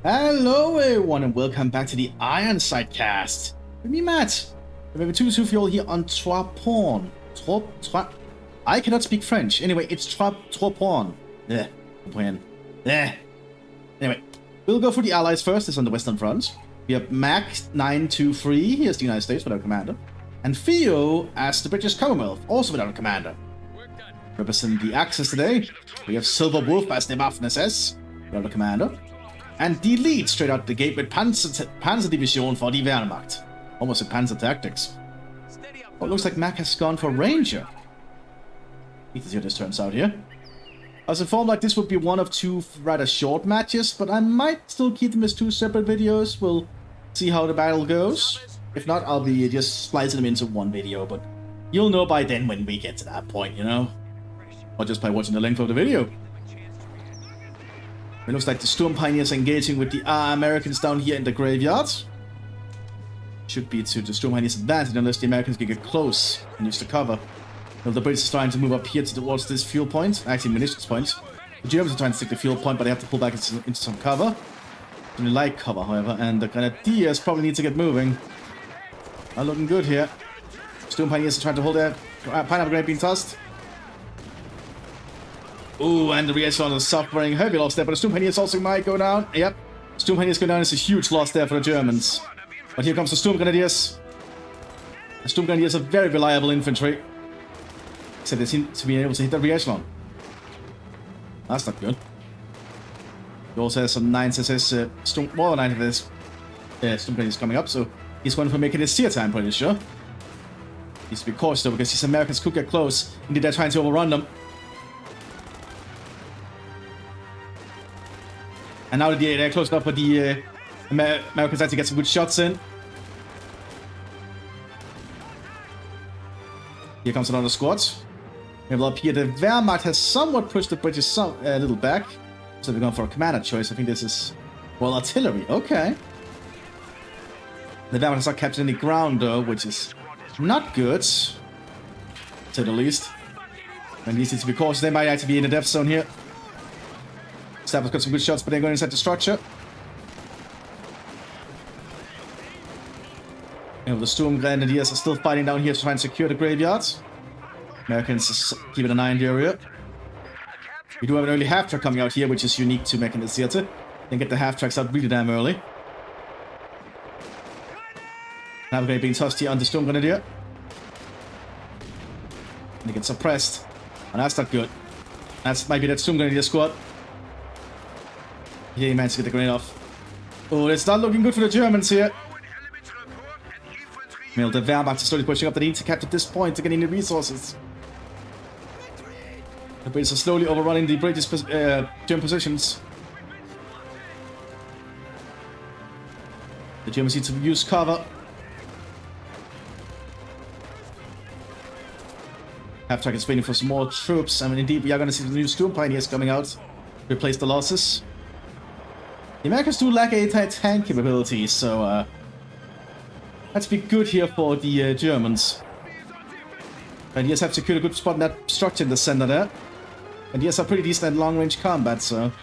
Hello everyone and welcome back to the Ironside cast. With me, Matt. We have a two for you all here on Trois-Porn. I cannot speak French. Anyway, it's Trois-Porn. Anyway, we'll go for the Allies first. It's on the Western Front. We have Mac 923, here's the United States without a commander. And Theo as the British Commonwealth, also without a commander. Representing the Axis today, we have Silver Wolf as the Mthis, without a commander. And the lead straight out the gate with Panzer Division for the Wehrmacht. Almost a Panzer Tactics. Oh, it looks like Mac has gone for Ranger. Need to see how this turns out here. I was informed like this would be one of two rather short matches, but I might still keep them as two separate videos. We'll see how the battle goes. If not, I'll be just splicing them into one video, but you'll know by then when we get to that point, you know? Or just by watching the length of the video. It looks like the Storm Pioneers are engaging with the Americans down here in the graveyard. Should be to the Storm Pioneers' advantage unless the Americans can get close and use the cover. Well, the British are trying to move up here towards this fuel point, actually munitions point. The Germans are trying to take the fuel point, but they have to pull back into some cover. Only light cover, however, and the Grenadiers probably need to get moving. Not looking good here. Storm Pioneers are trying to hold their pineapple grenade being tossed. Ooh, and the Realism is suffering heavy loss there, but the Storm Pioneers also might go down. Yep, Storm Pioneers go down. It's a huge loss there for the Germans. But here comes the Storm Grenadiers. The Storm Grenadiers are very reliable infantry. Except they seem to be able to hit the Realism. That's not good. He also has some 9SS, Storm Grenadiers coming up, so he's going for making his seer time, pretty sure. Needs to be cautious though, because these Americans could get close. Indeed, they're trying to overrun them. And now that they're close enough for the Americans actually get some good shots in. Here comes another squad. We have up here, the Wehrmacht has somewhat pushed the British a little back. So they're going for a commander choice. I think this is, well, artillery. Okay. The Wehrmacht has not captured any ground though, which is not good. To say the least. And these need to be cautious. They might actually be in the death zone here. Stafford's got some good shots, but they're going inside the structure. And the Storm Grenadiers are still fighting down here to try and secure the graveyards. Americans keeping an eye on the area. We do have an early half-track coming out here, which is unique to Mechanic Theater. They get the half-tracks out really damn early. Now we're going to be tossed here on the Storm Grenadier. And they get suppressed. And that's not good. That might be that Storm Grenadier squad. Yeah, he managed to get the grenade off. Oh, it's not looking good for the Germans here. Well, the Wehrmacht is slowly pushing up. They need to capture this point to get any resources. The British are slowly overrunning the British German positions. The Germans need to use cover. Half-track is waiting for some more troops. I mean, indeed, we are going to see the new Storm Pioneers coming out to replace the losses. The Americans do lack anti-tank capabilities, so that's be good here for the Germans. And yes, have secured a good spot in that structure in the center there. And yes, are pretty decent at long-range combat, so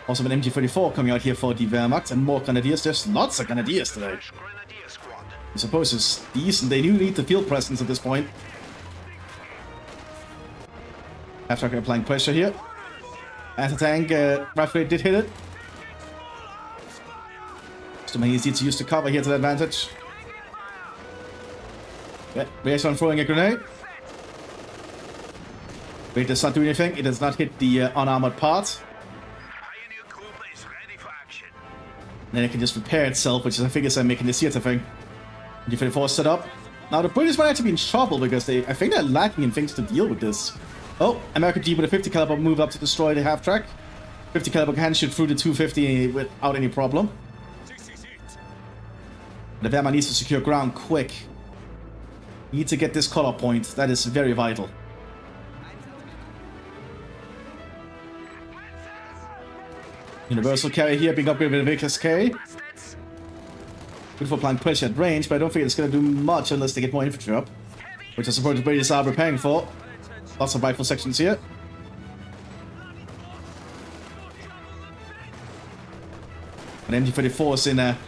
also an MG-34 coming out here for the Wehrmacht and more Grenadiers. There's lots of Grenadiers today. I suppose it's decent. They do need the field presence at this point. Half-track applying pressure here. Anti-tank rifle did hit it. So many need to use the cover here to their advantage. Yeah, Realism throwing a grenade. It does not do anything. It does not hit the unarmored part. Then it can just repair itself, which is I think is making the theater thing. D-34 set up. Now the British might actually be in trouble because I think they're lacking in things to deal with this. Oh, American Jeep with a 50 caliber move up to destroy the half-track. 50 caliber can shoot through the 250 without any problem. The Wehrmacht needs to secure ground quick. We need to get this color point. That is very vital. Universal carry here being upgraded with a Vickers K. Good for applying pressure at range, but I don't think it's going to do much unless they get more infantry up. Which I suppose the British are preparing for. Lots of rifle sections here. But MT-34 is in a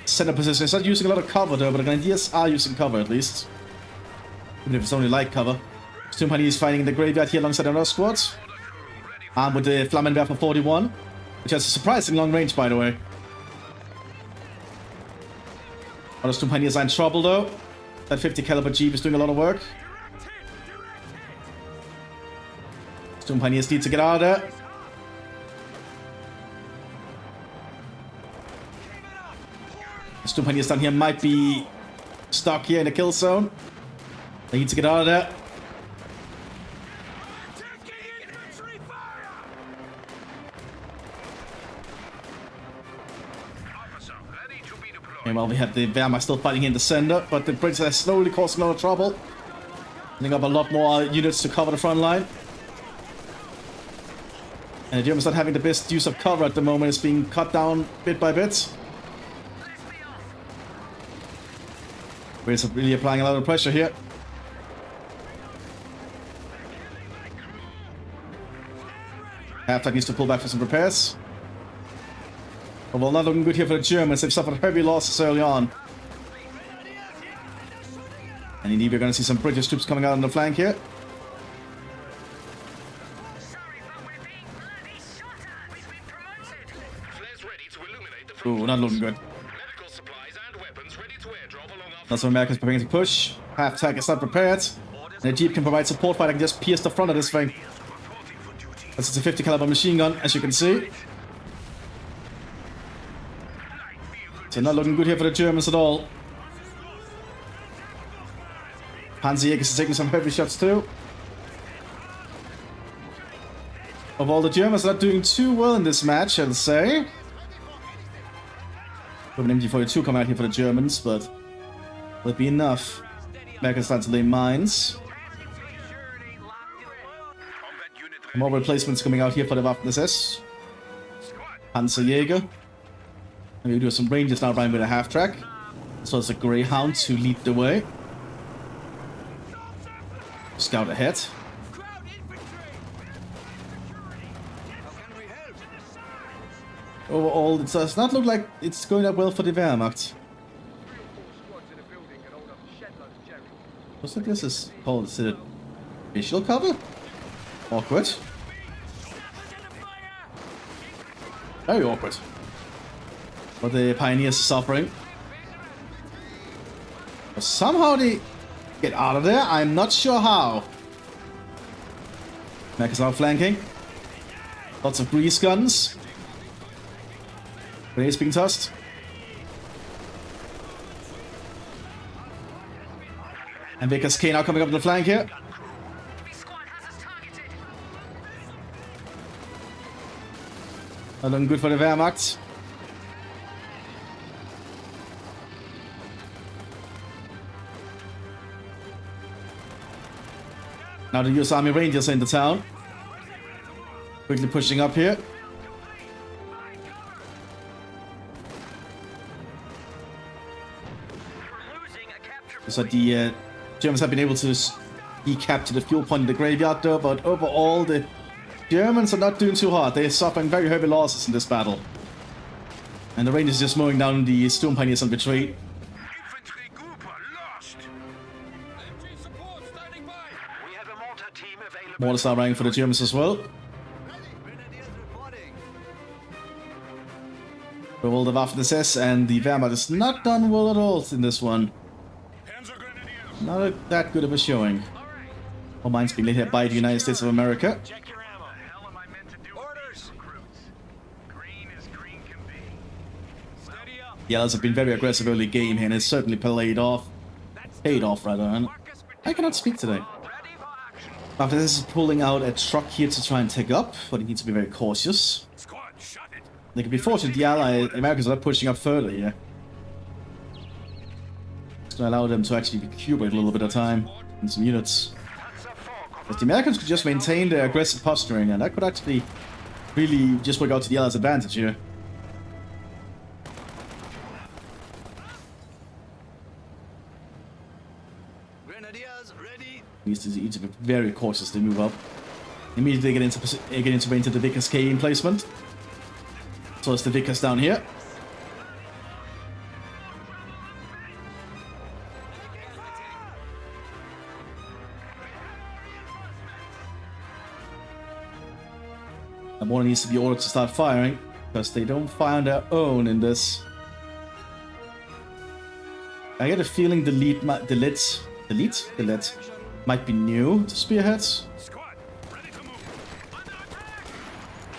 center position. It's not using a lot of cover though, but the Grenadiers are using cover at least. Even if it's only light cover. Sturmpanier is fighting in the graveyard here alongside another squad. Armed with the Flammenwerfer 41, which has a surprising long range, by the way. Other Sturmpaniers are in trouble though. That 50 caliber Jeep is doing a lot of work. Sturmpaniers need to get out of there. The Sturmpaniers down here might be stuck here in the kill zone. They need to get out of there. Meanwhile, we have the Wehrmacht still fighting in the center, but the Brits are slowly causing a lot of trouble. Sending up a lot more units to cover the front line. And the Germans not having the best use of cover at the moment. It's being cut down bit by bit. Brits are really applying a lot of pressure here. Half-Tag needs to pull back for some repairs. But well, not looking good here for the Germans. They've suffered heavy losses early on. And indeed, we're going to see some British troops coming out on the flank here. Ooh, not looking good. That's what America's preparing to push. Half-Tag is not prepared. And the Jeep can provide support fire that can just pierce the front of this thing. That's a 50 caliber machine gun, as you can see. So not looking good here for the Germans at all. Panzerjäger is taking some heavy shots too. Of all the Germans not doing too well in this match, I'll say. We have an MG42 come out here for the Germans, but will it be enough? Americans start to lay mines. More replacements coming out here for the Waffen-SS. Panzerjäger. And we do some Rangers now running with a half-track. So it's a Greyhound to lead the way. Scout ahead. Overall, it does not look like it's going that well for the Wehrmacht. What's this is called? Is it visual cover? Awkward. Very awkward. But the Pioneers are suffering. But somehow they get out of there. I'm not sure how. Mac is outflanking. Lots of grease guns. Grenades being tossed. And Vickers K now coming up the flank here. Not looking good for the Wehrmacht. Now the US Army Rangers are in the town. Quickly pushing up here. So the Germans have been able to decapture the fuel point in the graveyard though, but overall the Germans are not doing too hard. They are suffering very heavy losses in this battle. And the Rangers just mowing down the Sturmpaniers on retreat. Mortars are running for the Germans as well. But all the Waffen-SS and the Wehrmacht is not done well at all in this one. Not that good of a showing. All mines being laid here by the United States of America. The Allies have been very aggressive early game here and it's certainly paid off rather, and I cannot speak today. After this is pulling out a truck here to try and take up, but he needs to be very cautious. They could be fortunate the Americans are pushing up further here. It's going to allow them to actually recuperate a little bit of time and some units. As the Americans could just maintain their aggressive posturing, and that could actually really just work out to the Allies' advantage here. Needs to be very cautious to move up. Immediately get into range of the Vickers K emplacement. So it's the Vickers down here. And one needs to be ordered to start firing, because they don't fire on their own in this. I get a feeling delete might be new to Spearheads.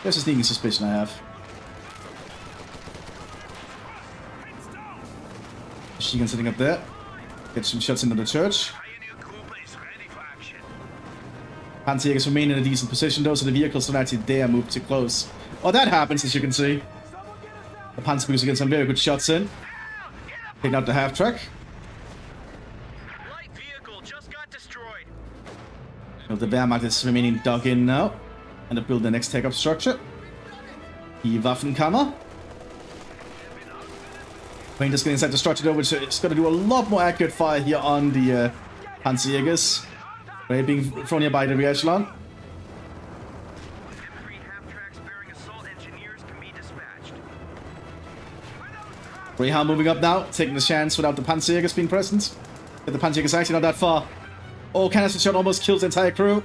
There's a sneaking suspicion I have. Machine gun sitting up there. Get some shots into the church. Panzerjägers remain in a decent position though, so the vehicles don't actually dare move too close. Oh, that happens, as you can see. The Panzerjägers get some very good shots in. Taking out the half-track. Light vehicle just got destroyed. Well, the Wehrmacht is remaining dug in now. And to build the next take-up structure. The Waffenkammer. Rangers getting inside the structure though, which is going to do a lot more accurate fire here on the Panzerjägers. They're being thrown here by the rear echelon. Greyhound moving up now, taking the chance without the Panzerjägers being present. But the Panzerjägers actually not that far. Oh, canister shot almost kills the entire crew.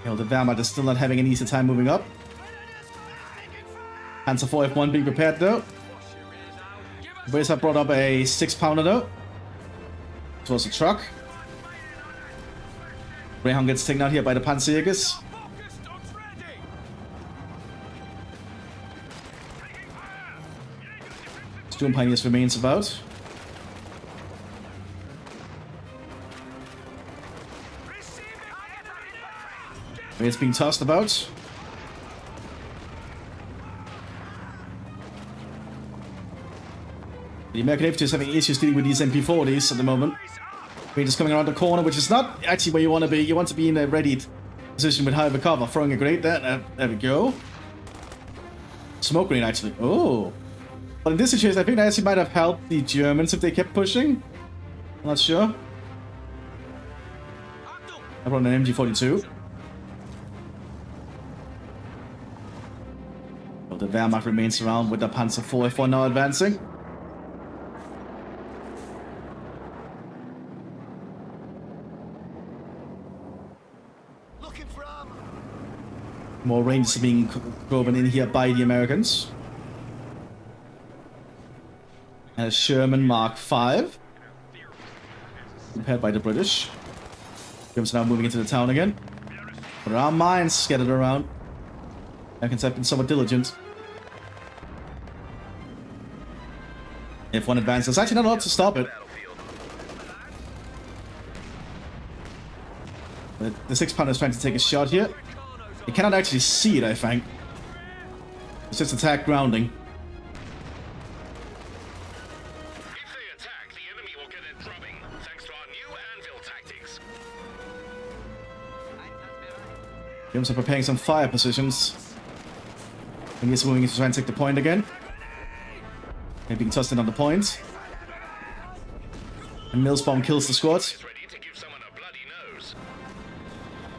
The Wehrmacht is still not having an easy time moving up. Panzer IV F1 being prepared though. Brace have brought up a 6-pounder though. Towards the truck. Greyhound gets taken out here by the Panzerjägers. Storm Pioneers remains about. It's being tossed about. The American infantry is having issues dealing with these MP40s at the moment. Rangers coming around the corner, which is not actually where you want to be. You want to be in a ready position with high cover. Throwing a grenade there. There we go. Smoke grenade, actually. Oh. But in this situation, I think that actually might have helped the Germans if they kept pushing. I'm not sure. I brought an MG42. Well, the Wehrmacht remains around with the Panzer IV F1 now advancing. More Rangers are being driven in here by the Americans. And a Sherman Mark V. Prepared by the British. Germans are now moving into the town again. But there are mines scattered around. Americans have been somewhat diligent. If one advances, there's actually not a lot to stop it. The 6-pounder is trying to take a shot here. You cannot actually see it, I think. It's just attack grounding. If they attack, the enemy will get it drubbing, thanks to our new anvil tactics. Germans are preparing some fire positions. And he's moving to try and take the point again. Maybe being tossed in on the point. And Millsbaum kills the squad.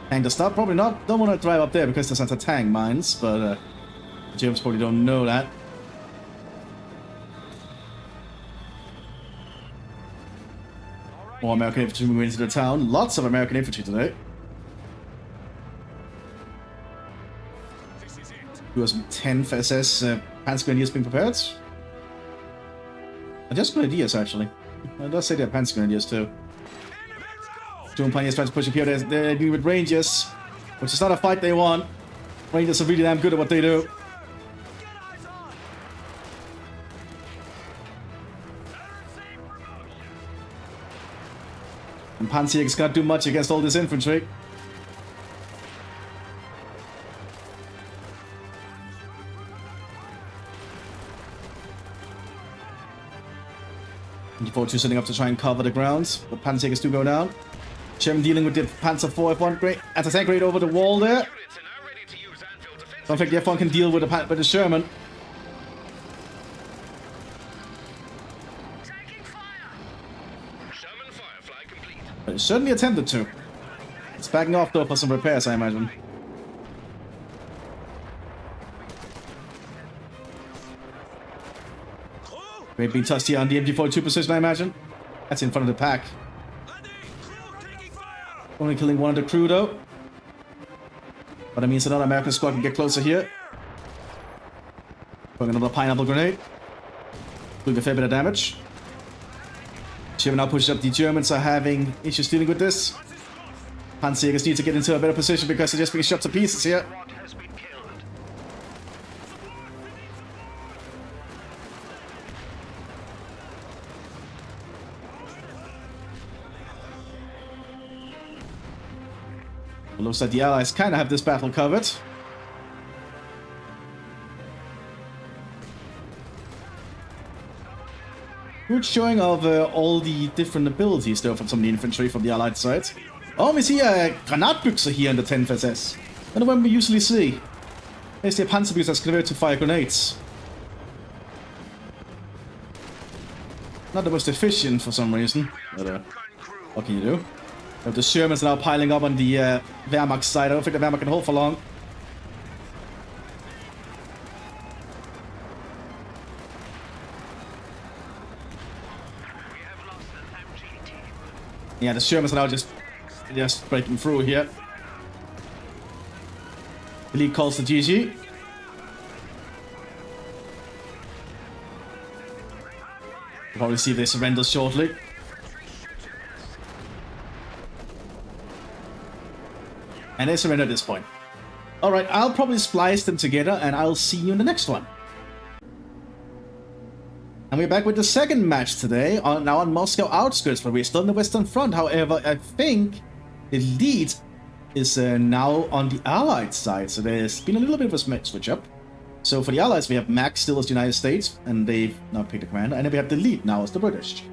Tank the stop, probably not. Don't want to drive up there because there's anti-tank mines, but the Germans probably don't know that. More American infantry moving into the town. Lots of American infantry today. US 10th SS Panzer Grenadiers being prepared. Just Grenadiers, actually. It does say they're Panzer Grenadiers too. Storm Pioneers trying to push up here. They're dealing with Rangers, which is not a fight they want. Rangers are really damn good at what they do. And Panzerjägers can't do much against all this infantry. MG42 sitting up to try and cover the grounds, but Panzerjägers do go down. Sherman dealing with the Panzer IV F1 great anti-tank grenade over the wall there. Don't think the F1 can deal with the Sherman. But it certainly attempted to. It's backing off though for some repairs, I imagine. Great being touched here on the MG42 position, I imagine. That's in front of the pack. Only killing one of the crew though. But that means another American squad can get closer here. Throwing another pineapple grenade. Doing a fair bit of damage. Shiva now pushes up. The Germans are having issues dealing with this. Panzerjägers need to get into a better position because they're just being shot to pieces here. It looks like the Allies kind of have this battle covered. Good showing of all the different abilities though from some of the infantry from the Allied side. Oh, we see a Granatbüchse here in the 10th SS. Not the one we usually see. There's the Panzerbüchse that's converted to fire grenades. Not the most efficient for some reason, but what can you do? The Shermans are now piling up on the Wehrmacht side. I don't think the Wehrmacht can hold for long. Yeah, the Shermans are now just breaking through here. The lead calls the GG. We'll probably see they surrender shortly. And they surrender at this point. Alright, I'll probably splice them together and I'll see you in the next one. And we're back with the second match today, now on Moscow outskirts, but we're still in the Western Front. However, I think the lead is now on the Allied side, so there's been a little bit of a switch up. So for the Allies, we have Max still as the United States, and they've now picked the commander, and then we have the lead now as the British.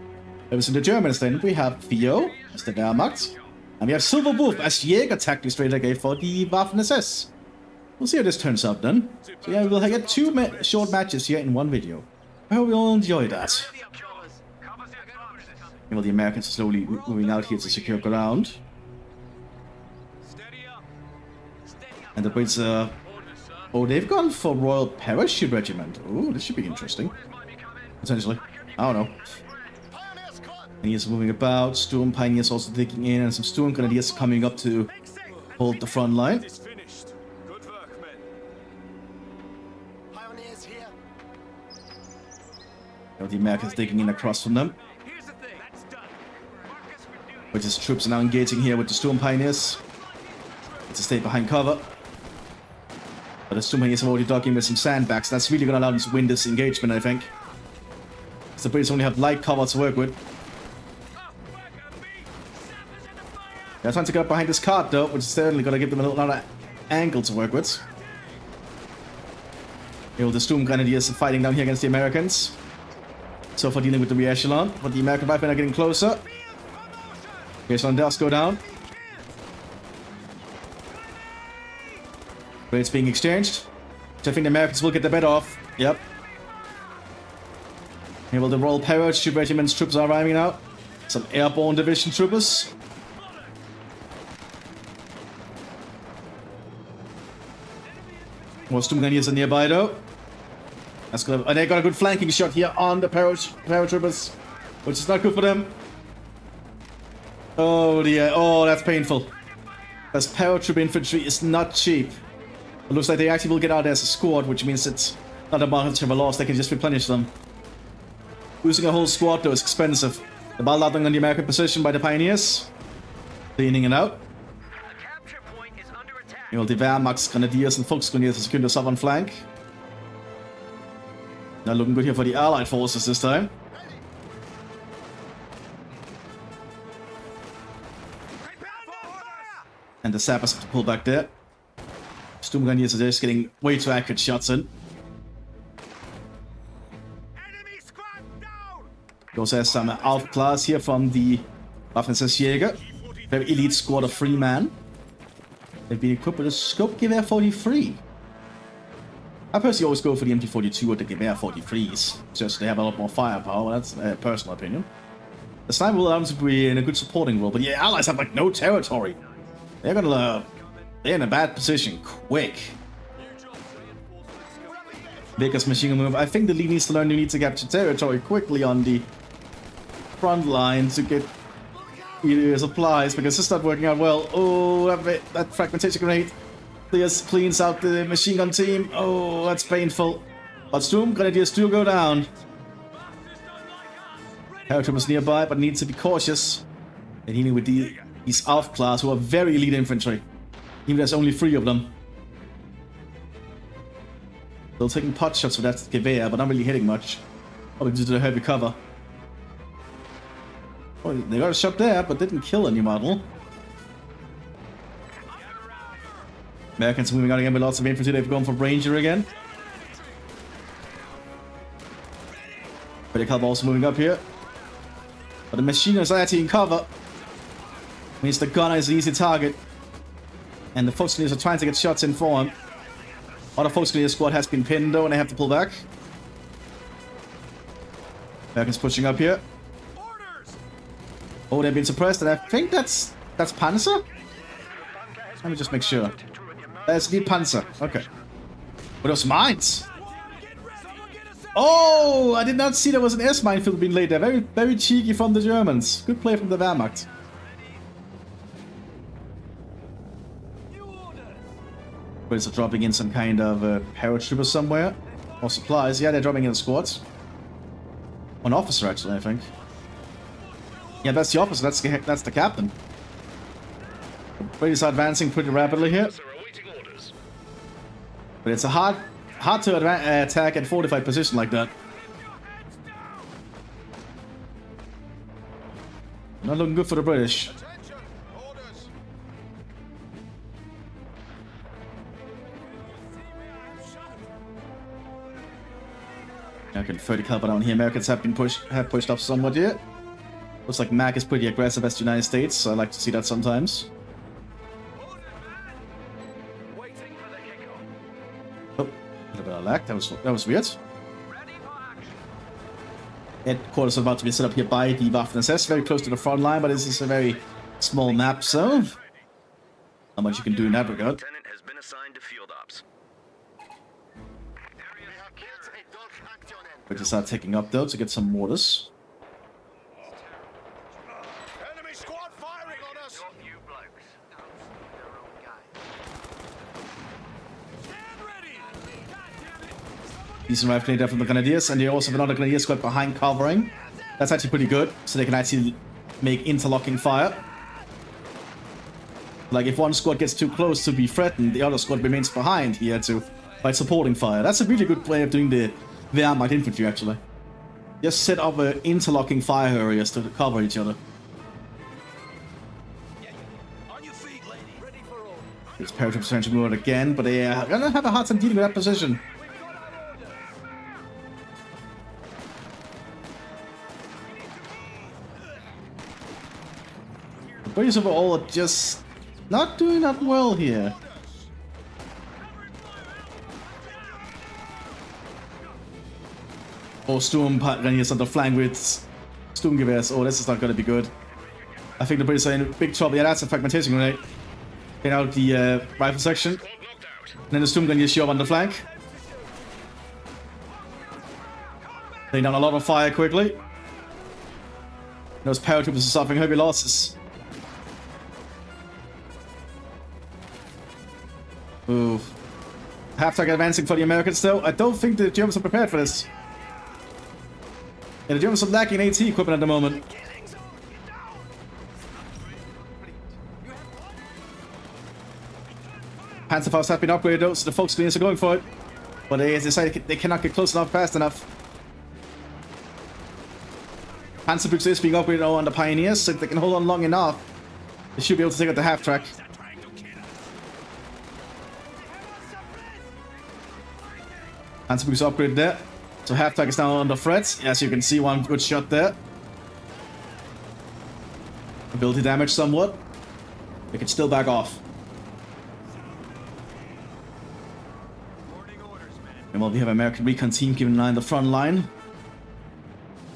Whereas in the Germans then, we have Theo as the Wehrmacht, and we have Silver Wolf as Jäger Tactics Straight Again for the Waffen-SS. We'll see how this turns out then. So yeah, we'll get two short matches here in one video. I hope you all enjoy that. Well, the Americans are slowly moving out here to secure ground. And the Brits are... Oh, they've gone for Royal Parachute Regiment. Oh, this should be interesting. Potentially. I don't know. And he's moving about. Storm Pioneers also digging in, and some Storm Grenadiers coming up to hold the front line. Now the Americans digging in across from them. British troops are now engaging here with the Storm Pioneers. To stay behind cover. But the Storm Pioneers have already dug in with some sandbags. That's really going to allow them to win this engagement, I think. Because the British only have light cover to work with. They're trying to get up behind this cart though, which is certainly going to give them a little angle to work with. You know, the Storm Grenadiers are fighting down here against the Americans. So far dealing with the re-echelon, but the American riflemen are getting closer. Re-echelon does go down. Grades being exchanged. So I think the Americans will get the better off. Yep. Here will the Royal Parachute Regiment's troops are arriving now. Some airborne division troopers. More Storm Grenadiers are nearby though. That's good. And they got a good flanking shot here on the paratroopers, which is not good for them. Oh dear. Oh, that's painful. As paratrooper infantry is not cheap. It looks like they actually will get out as a squad, which means it's not a much of a loss. They can just replenish them. Losing a whole squad though is expensive. The ball landing on the American position by the Pioneers. Cleaning it out. You know, the Wehrmacht Grenadiers and Volksgrenadiers secure the southern flank. Not looking good here for the Allied forces this time. And the Sappers have to pull back there. Storm Grenadiers are just getting way too accurate shots in. We also have some outclass here from the Waffen-SS Jäger. Very elite squad of 3 man. They've been equipped with a Scope Gewehr 43. I personally always go for the MT42 or the Gewehr 43s. Just they have a lot more firepower, that's a personal opinion. The sniper will allow them to be in a good supporting role, but yeah, Allies have like no territory. They're gonna they're in a bad position quick. Baker's machine gun move. I think the lead needs to learn you need to capture territory quickly on the front line to get supplies because it's not working out well. Oh, that fragmentation grenade cleans out the machine gun team. Oh, that's painful. But Grenadiers do go down. Paratroopers nearby, but need to be cautious. And healing with these ALF class who are very elite infantry. Even there's only 3 of them. Still taking pot shots with that Gewehr, but not really hitting much. Probably due to the heavy cover. Oh, they got a shot there, but didn't kill any model. Americans moving out again with lots of infantry. They've gone for Ranger again. Medical also moving up here. But the machine is actually in cover. Means the gunner is an easy target. And the Foxcleaners are trying to get shots in for him. Other Foxcleaner squad has been pinned though, and they have to pull back. Americans pushing up here. Oh, they've been suppressed, and I think that's Panzer? Let me just make sure. That's the Panzer. Okay. But those mines! Oh, I did not see there was an S minefield being laid there. Very, very cheeky from the Germans. Good play from the Wehrmacht. Brits are dropping in some kind of paratrooper somewhere. Or supplies. Yeah, they're dropping in squads. An officer, actually, I think. Yeah, that's the officer. That's the captain. The British are advancing pretty rapidly here. But it's a hard to attack and fortified position like that. Not looking good for the British. American 30 caliber down here. Americans have pushed up somewhat here. Looks like Mac is pretty aggressive as the United States, so I like to see that sometimes. Oh, a little bit of lag. That was weird. Headquarters are about to be set up here by the Waffen-SS, very close to the front line, but this is a very small map, so not much you can do in that regard. Lieutenant has been assigned to field ops. We just start taking up though to get some mortars. Enemy squad firing on us. Decent rifle grenade from the Grenadiers, and they also have another Grenadier squad behind covering. That's actually pretty good, so they can actually make interlocking fire. Like if one squad gets too close to be threatened, the other squad remains behind here by supporting fire. That's a really good way of doing the Wehrmacht infantry, actually. Just set up interlocking fire areas to cover each other. This paratroops trying to move out again, but they are gonna have a hard time dealing with that position. The British overall are just not doing that well here. Oh, Sturm Grenadiers on the flank with Sturmgewehrs. Oh, this is not going to be good. I think the British are in big trouble. Yeah, that's a fragmentation grenade. Get out the rifle section. And then the Sturm Grenadiers show up on the flank. Laying down a lot of fire quickly. Those paratroopers are suffering heavy losses. Ooh. Half-track advancing for the Americans though. I don't think the Germans are prepared for this. Yeah, the Germans are lacking AT equipment at the moment. Panzerfaust have been upgraded though, so the Volkscleaners are going for it. But they decided they cannot get close enough fast enough. Panzerbüchse is being upgraded now on the Pioneers, so if they can hold on long enough, they should be able to take out the half-track. Panzerbüchse upgraded there. So half-track is now under threat. As you can see, one good shot there. Ability damage somewhat. They can still back off. And well, we have American recon team keeping an eye on the front line.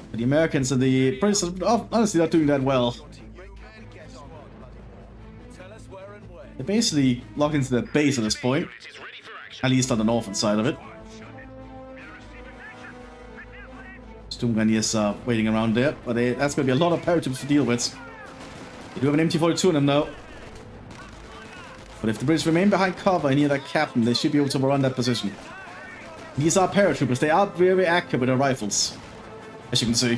But the Americans and the British are honestly not doing that well. They're basically locked into their base at this point. At least on the northern side of it. Sturmgun is waiting around there, but that's going to be a lot of paratroops to deal with. They do have an MT-42 on them now. But if the British remain behind cover near that captain, they should be able to run that position. These are paratroopers. They are very accurate with their rifles, as you can see.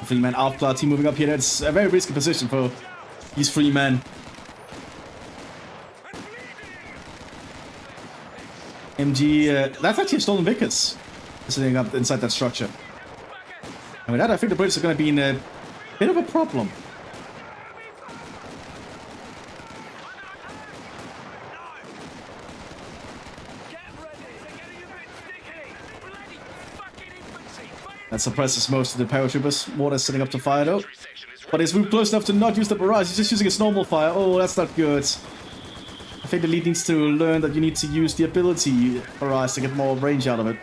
The 3-man outclass team moving up here. That's a very risky position for these 3 men. MG, that's actually a stolen Vickers sitting up inside that structure. And with that, I think the British are going to be in a bit of a problem. That suppresses most of the paratroopers. Water's setting up to fire though. But he's close enough to not use the barrage. He's just using his normal fire. Oh, that's not good. I think the lead needs to learn that you need to use the ability barrage to get more range out of it.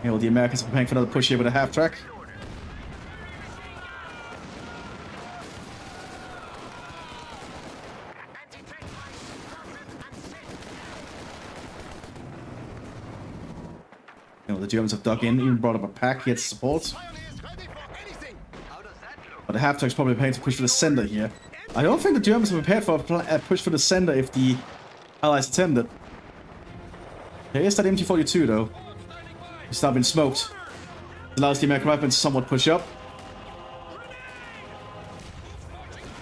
You know, the Americans are preparing for another push here with a half-track. You know, the Germans have dug in, even brought up a pack here to support. But the half-track's probably preparing to push for the center here. I don't think the Germans are prepared for a push for the center if the Allies attempt it. There is that MT-42 though. He's now been smoked. It allows the American riflemen to somewhat push up.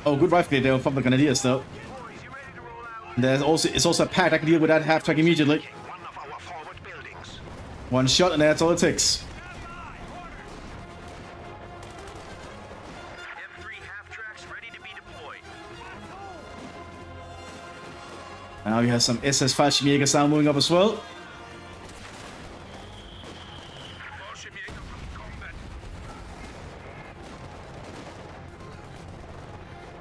Oh, good rifle there from the Grenadiers though. And it's also a pack that can deal with that half-track immediately. One shot and that's all it takes. Now we have some SS Fallschirmjäger now moving up as well.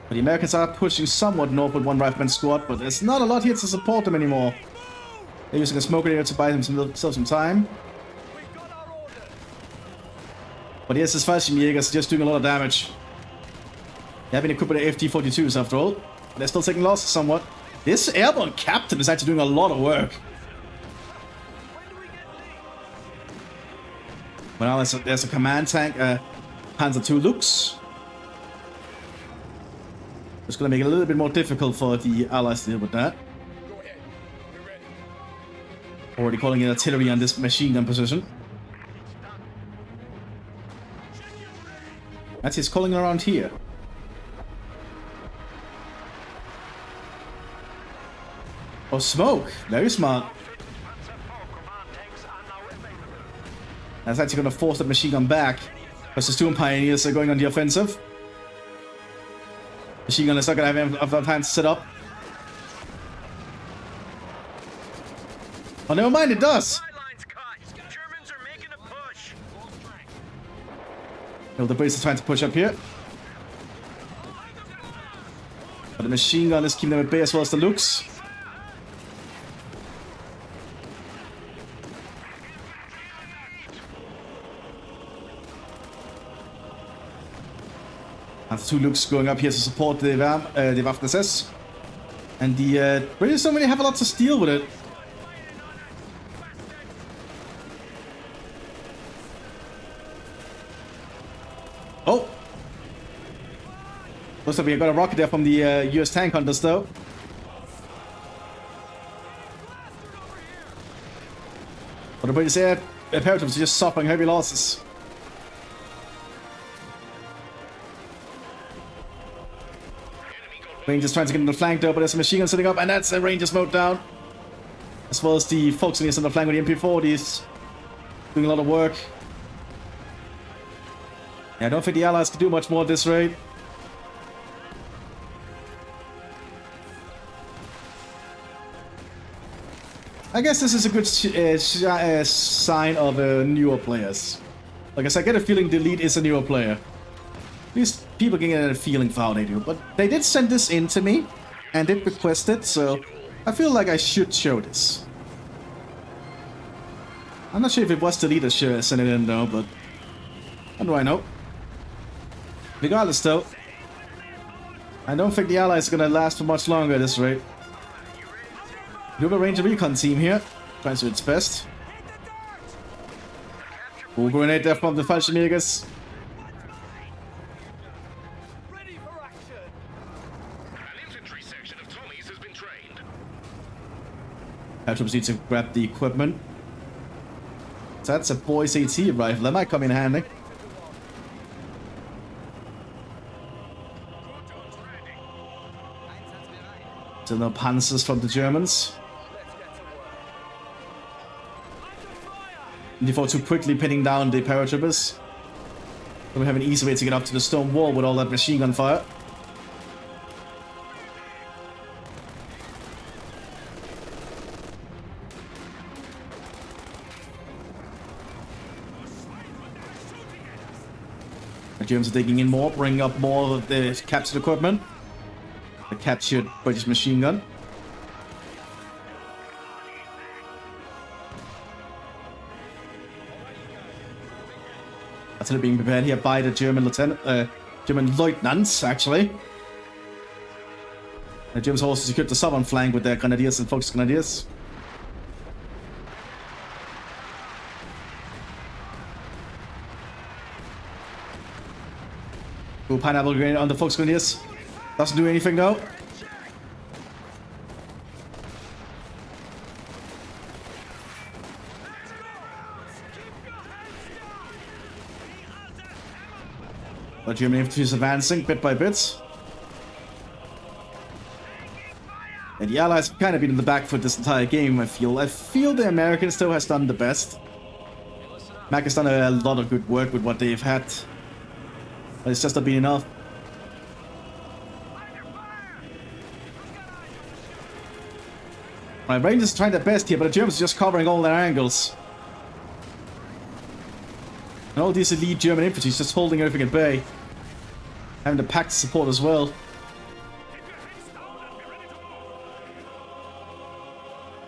But the Americans are pushing somewhat north with one rifleman squad, but there's not a lot here to support them anymore. They're using a smoke area to buy themselves some time. But the SS Fallschirmjägers are just doing a lot of damage. They have been equipped with FT-42s after all. But they're still taking losses somewhat. This airborne captain is actually doing a lot of work. Well, now there's a command tank, Panzer II Lux. It's going to make it a little bit more difficult for the Allies to deal with that. Already calling in artillery on this machine gun position. That's his calling around here. Oh, smoke. Very smart. That's actually going to force that machine gun back. Because the Storm Pioneers are going on the offensive. Machine gun is not going to have enough time to set up. Oh, never mind, it does. Well, the British are trying to push up here. But the machine gun is keeping them at bay as well as the Lux. And the 2 Lux going up here to support the Waffen-SS. And the British don't really have a lot to steal with it. Oh! Looks like we got a rocket there from the US tank hunters though. But the British air paratroopers are just suffering heavy losses. Rangers trying to get in the flank though, but there's a machine gun sitting up, and that's a Rangers mode down. As well as the Volkswagens on the flank with the MP40s. Doing a lot of work. Yeah, I don't think the Allies can do much more at this rate. I guess this is a good sign of newer players. Like I said, I get a feeling the lead is a newer player. At least people can get a feeling for how they do. But they did send this in to me and did request it, so I feel like I should show this. I'm not sure if it was the leader sent it in though, but how do I know? Regardless though, I don't think the Allies are gonna last for much longer at this rate. You have a Ranger Recon team here. Trying to do its best. Oh, grenade there from the Fallschirmjägers. Troops need to grab the equipment. So that's a boys AT rifle. That might come in handy. So no panzers from the Germans. Before too quickly pinning down the paratroopers. So we have an easy way to get up to the stone wall with all that machine gun fire. The Germans are digging in more, bringing up more of the captured equipment. The captured British machine gun. That's being prepared here by the German lieutenants, actually. The Germans also secured the southern flank with their grenadiers and focus grenadiers. Ooh, pineapple grenade on the focus grenadiers. Doesn't do anything though. But German infantry is advancing bit by bit. And the Allies have kind of been in the back foot this entire game, I feel. I feel the Americans still has done the best. Mac has done a lot of good work with what they've had. But it's just not been enough. My Rangers are trying their best here, but the Germans are just covering all their angles. And all these elite German infantry is just holding everything at bay. Having the packed support as well.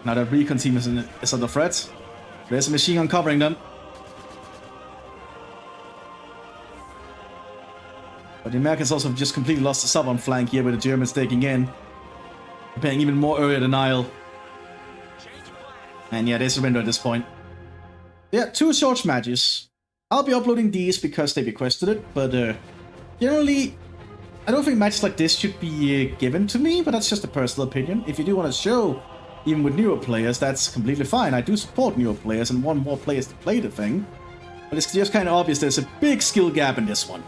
Now the recon team is under threat. There's a machine gun covering them. But the Americans also have just completely lost the southern flank here with the Germans taking in. Preparing even more earlier denial. And yeah, they surrender at this point. Yeah, 2 short matches. I'll be uploading these because they requested it, but generally, I don't think matches like this should be given to me, but that's just a personal opinion. If you do want to show, even with newer players, that's completely fine. I do support newer players and want more players to play the thing. But it's just kind of obvious there's a big skill gap in this one.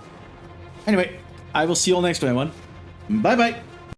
Anyway, I will see you all next time, everyone. Bye-bye!